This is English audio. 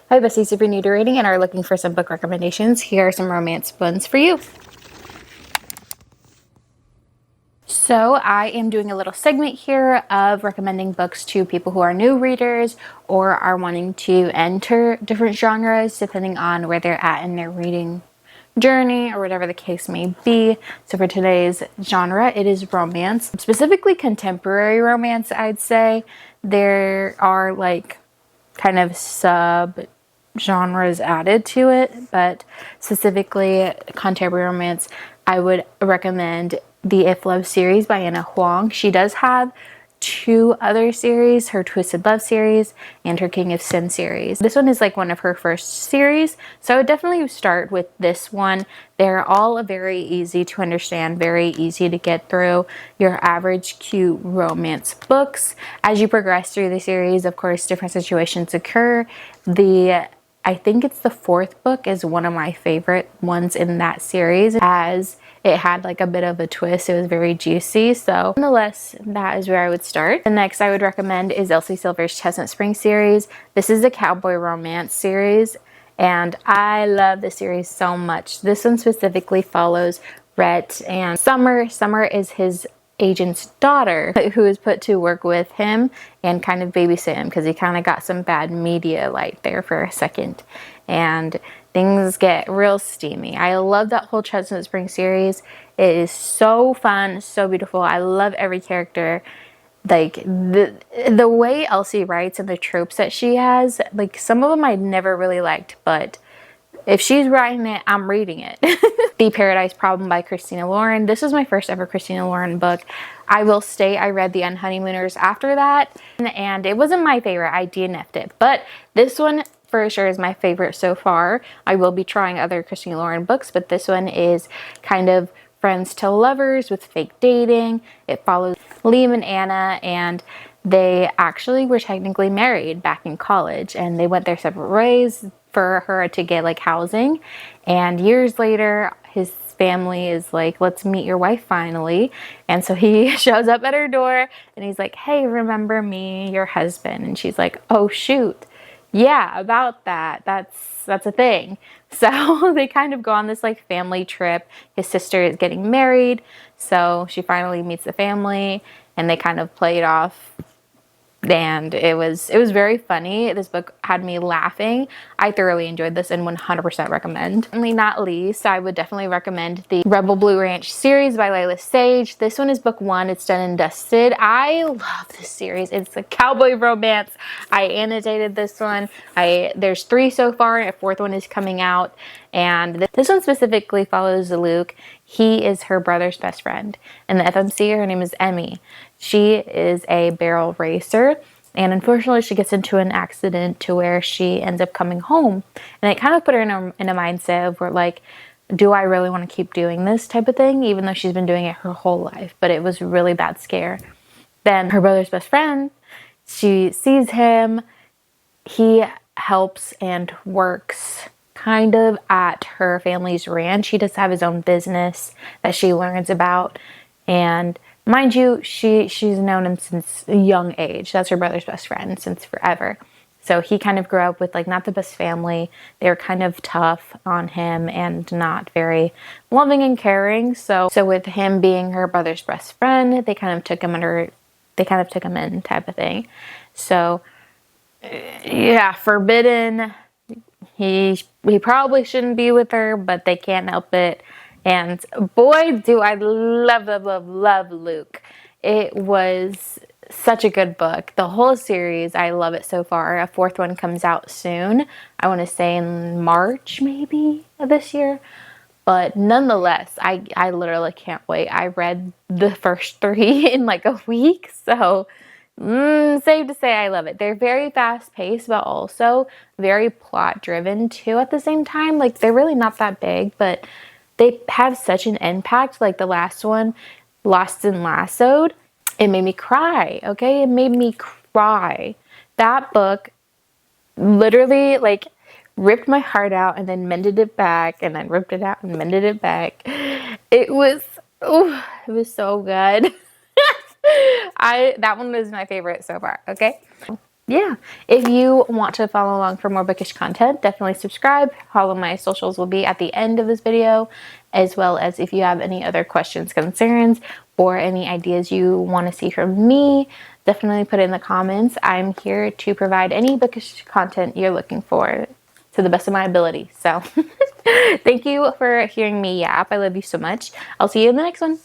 Hi besties, if you're new to reading and are looking for some book recommendations, here are some romance ones for you. So I am doing a little segment here of recommending books to people who are new readers or are wanting to enter different genres depending on where they're at in their reading journey or whatever the case may be. So for today's genre, it is romance, specifically contemporary romance, I'd say. There are like kind of sub genres added to it, but specifically contemporary romance, I would recommend the If Love series by Anna Huang. She does have two other series, her Twisted Love series and her King of Sin series. This one is like one of her first series, so I would definitely start with this one. They're all very easy to understand, very easy to get through, your average cute romance books. As you progress through the series, of course, different situations occur. I think it's the fourth book is one of my favorite ones in that series, as it had like a bit of a twist. It was very juicy. So nonetheless, that is where I would start. The next I would recommend is Elsie Silver's Chestnut Spring series. This is a cowboy romance series, and I love the series so much. This one specifically follows Rhett and Summer. Summer is his agent's daughter who is put to work with him and kind of babysit him because he kind of got some bad media light there for a second, and things get real steamy. I love that whole Chestnut Spring series. It is so fun, so beautiful. I love every character. Like the way Elsie writes and the tropes that she has, like some of them I never really liked, but if she's writing it, I'm reading it. The Paradise Problem by Christina Lauren. This was my first ever Christina Lauren book. I will state I read The Unhoneymooners after that, and it wasn't my favorite. I DNF'd it. But this one for sure is my favorite so far. I will be trying other Christina Lauren books, but this one is kind of friends to lovers with fake dating. It follows Liam and Anna, and they actually were technically married back in college, and they went their separate ways for her to get like housing. And years later, his family is like, let's meet your wife finally. And so he shows up at her door and he's like, hey, remember me, your husband? And she's like, oh shoot, yeah, about that. That's a thing. So they kind of go on this like family trip. His sister is getting married, so she finally meets the family and they kind of play it off, and it was very funny. This book had me laughing. I thoroughly enjoyed this and 100% recommend. Finally, not least, I would definitely recommend the Rebel Blue Ranch series by Layla Sage. This one is book one. It's done and dusted. I love this series. It's a cowboy romance. I annotated this one. There's three so far. A fourth one is coming out. And this one specifically follows Luke. He is her brother's best friend. And the FMC, her name is Emmy. She is a barrel racer, and unfortunately she gets into an accident to where she ends up coming home. And it kind of put her in a mindset of where like, do I really want to keep doing this type of thing, even though she's been doing it her whole life. But it was a really bad scare. Then her brother's best friend, she sees him. He helps and works kind of at her family's ranch. He does have his own business that she learns about, and mind you, she's known him since a young age. That's her brother's best friend since forever. So he kind of grew up with like not the best family. They were kind of tough on him and not very loving and caring. So with him being her brother's best friend, they kind of took him in type of thing. So yeah, forbidden. He probably shouldn't be with her, but they can't help it. And boy, do I love Luke. It was such a good book. The whole series, I love it so far. A fourth one comes out soon. I want to say in March, maybe, of this year. But nonetheless, I literally can't wait. I read the first three in like a week. So safe to say I love it. They're very fast paced, but also very plot driven too at the same time. Like they're really not that big, but they have such an impact. Like the last one, Lost and Lassoed, it made me cry, okay? It made me cry. That book literally like ripped my heart out and then mended it back, and then ripped it out and mended it back. It was so good. That one was my favorite so far, okay? yeah, if you want to follow along for more bookish content, definitely subscribe. All of my socials will be at the end of this video, as well as if you have any other questions, concerns, or any ideas you want to see from me, definitely put it in the comments. I'm here to provide any bookish content you're looking for to the best of my ability. So thank you for hearing me yap. I love you so much. I'll see you in the next one.